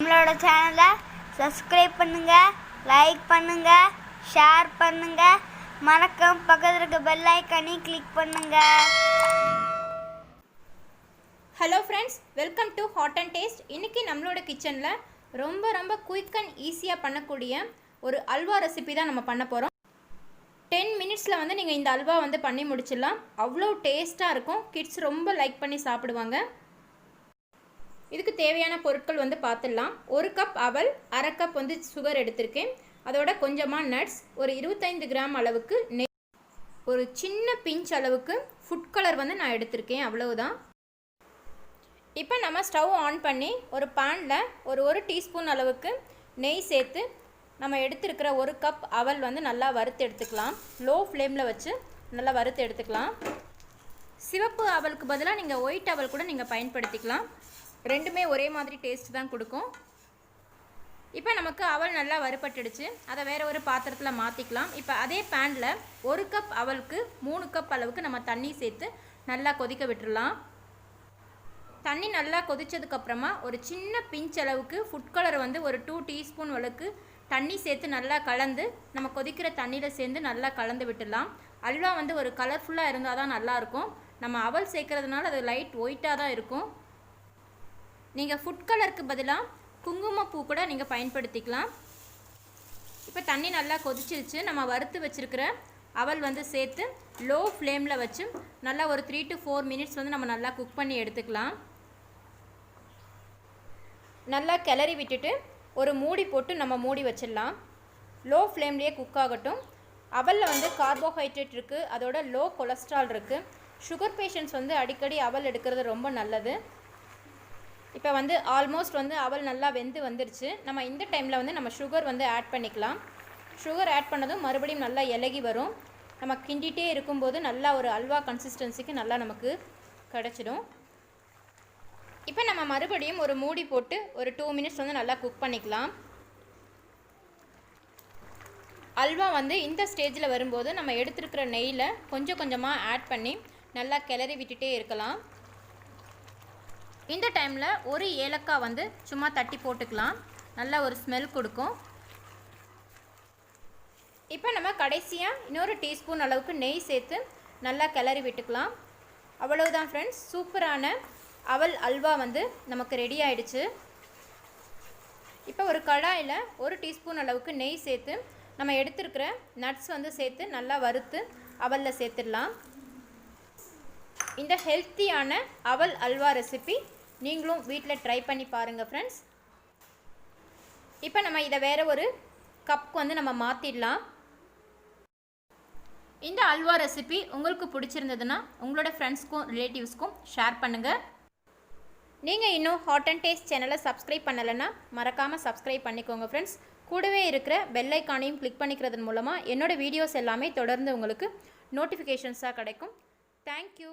நம்மளோட சேனலை சப்ஸ்கிரைப் பண்ணுங்க, லைக் பண்ணுங்க, ஷேர் பண்ணுங்க, மறக்காம பக்கத்துல இருக்க பெல் ஐகானை கிளிக் பண்ணுங்க. Hello friends, welcome to hot and taste. இன்றைக்கி நம்மளோட கிச்சனில் ரொம்ப குயிக் அண்ட் ஈஸியாக பண்ணக்கூடிய ஒரு அல்வா ரெசிபி தான் நம்ம பண்ண போகிறோம். 10 மினிட்ஸில் வந்து நீங்கள் இந்த அல்வா வந்து பண்ணி முடிச்சிடலாம். அவ்வளோ டேஸ்ட்டாக இருக்கும். கிட்ஸ் ரொம்ப லைக் பண்ணி சாப்பிடுவாங்க. இதுக்கு தேவையான பொருட்கள் வந்து பார்த்துடலாம். 1 கப் அவல், 1/2 கப் வந்து சுகர் எடுத்திருக்கேன். அதோட கொஞ்சமாக நட்ஸ், ஒரு 25 கிராம் அளவுக்கு நெய், ஒரு சின்ன பிஞ்ச் அளவுக்கு ஃபுட் கலர் வந்து நான் எடுத்திருக்கேன். அவ்வளவுதான். இப்போ நம்ம ஸ்டவ் ஆன் பண்ணி ஒரு பேனில் ஒரு டீஸ்பூன் அளவுக்கு நெய் சேர்த்து நம்ம எடுத்துருக்கிற 1 கப் அவல் வந்து நல்லா வறுத்து எடுத்துக்கலாம். லோ ஃப்ளேமில் வச்சு நல்லா வறுத்து எடுத்துக்கலாம். சிவப்பு அவலுக்கு பதிலாக நீங்கள் ஒயிட் அவல் கூட நீங்கள் பயன்படுத்திக்கலாம். ரெண்டுமே ஒரே மாதிரி டேஸ்ட் தான் கொடுக்கும். இப்போ நமக்கு அவல் நல்லா வறுபட்டுடுச்சு. அதை வேறு ஒரு பாத்திரத்தில் மாற்றிக்கலாம். இப்போ அதே பேனில் 1 கப் அவலுக்கு 3 கப் அளவுக்கு நம்ம தண்ணி சேர்த்து நல்லா கொதிக்க விட்டுடலாம். தண்ணி நல்லா கொதித்ததுக்கப்புறமா ஒரு சின்ன பிஞ்ச் அளவுக்கு ஃபுட் கலர் வந்து ஒரு 2 டீஸ்பூன் அளவுக்கு தண்ணி சேர்த்து நல்லா கலந்து நம்ம கொதிக்கிற தண்ணியில் சேர்ந்து நல்லா கலந்து விட்டுடலாம். அல்வா வந்து ஒரு கலர்ஃபுல்லாக இருந்தால் தான் நல்லாயிருக்கும். நம்ம அவல் சேர்க்கறதுனால அது லைட் ஒயிட்டாக தான் இருக்கும். நீங்கள் ஃபுட் கலருக்கு பதிலாக குங்குமப்பூ கூட நீங்கள் பயன்படுத்திக்கலாம். இப்போ தண்ணி நல்லா கொதிச்சிருச்சு. நம்ம வறுத்து வச்சுருக்கிற அவல் வந்து சேர்த்து லோ ஃப்ளேமில் வச்சு நல்லா ஒரு 3 to 4 மினிட்ஸ் வந்து நம்ம நல்லா குக் பண்ணி எடுத்துக்கலாம். நல்லா கிளறி விட்டுட்டு ஒரு மூடி போட்டு நம்ம மூடி வச்சிடலாம். லோ ஃப்ளேம்லேயே குக் ஆகட்டும். அவலில் வந்து கார்போஹைட்ரேட் இருக்குது, அதோட லோ கொலஸ்ட்ரால் இருக்குது. சுகர் பேஷண்ட்ஸ் வந்து அடிக்கடி அவல் எடுக்கிறது ரொம்ப நல்லது. இப்போ வந்து ஆல்மோஸ்ட் வந்து அவல் நல்லா வெந்து வந்துருச்சு. நம்ம இந்த டைமில் வந்து நம்ம சுகர் வந்து ஆட் பண்ணிக்கலாம். சுகர் ஆட் பண்ணதும் மறுபடியும் நல்லா இலகி வரும். நம்ம கிண்டிகிட்டே இருக்கும்போது நல்லா ஒரு அல்வா கன்சிஸ்டன்சிக்கு நல்லா நமக்கு கிடச்சிடும். இப்போ நம்ம மறுபடியும் ஒரு மூடி போட்டு ஒரு 2 மினிட்ஸ் வந்து நல்லா குக் பண்ணிக்கலாம். அல்வா வந்து இந்த ஸ்டேஜில் வரும்போது நம்ம எடுத்துருக்கிற நெய்யில் கொஞ்சம் கொஞ்சமாக ஆட் பண்ணி நல்லா கிளறி விட்டுட்டே இருக்கலாம். இந்த டைமில் ஒரு ஏலக்காய் வந்து சும்மா தட்டி போட்டுக்கலாம். நல்லா ஒரு ஸ்மெல் கொடுக்கும். இப்போ நம்ம கடைசியாக இன்னொரு டீஸ்பூன் அளவுக்கு நெய் சேர்த்து நல்லா கிளறி விட்டுக்கலாம். அவ்வளவுதான் ஃப்ரெண்ட்ஸ், சூப்பரான அவல் அல்வா வந்து நமக்கு ரெடி ஆயிடுச்சு. இப்போ ஒரு கடாயில் 1 டீஸ்பூன் அளவுக்கு நெய் சேர்த்து நம்ம எடுத்துருக்கிற நட்ஸ் வந்து சேர்த்து நல்லா வறுத்து அவலில் சேர்த்துடலாம். இந்த ஹெல்த்தியான அவல் அல்வா ரெசிபி நீங்களும் வீட்டில் ட்ரை பண்ணி பாருங்கள் ஃப்ரெண்ட்ஸ். இப்போ நம்ம இதை வேறு ஒரு கப்புக்கு வந்து நம்ம மாற்றிடலாம். இந்த அல்வா ரெசிபி உங்களுக்கு பிடிச்சிருந்ததுன்னா உங்களோட ஃப்ரெண்ட்ஸ்க்கும் ரிலேட்டிவ்ஸ்க்கும் ஷேர் பண்ணுங்கள். நீங்கள் இன்னும் ஹாட் அண்ட் டேஸ்ட் சேனலை சப்ஸ்கிரைப் பண்ணலைன்னா மறக்காமல் சப்ஸ்கிரைப் பண்ணிக்கோங்க ஃப்ரெண்ட்ஸ். கூடவே இருக்கிற பெல் ஐக்கானையும் கிளிக் பண்ணிக்கிறதன் மூலமாக என்னோடய வீடியோஸ் எல்லாமே தொடர்ந்து உங்களுக்கு நோட்டிஃபிகேஷன்ஸாக கிடைக்கும். தேங்க்யூ.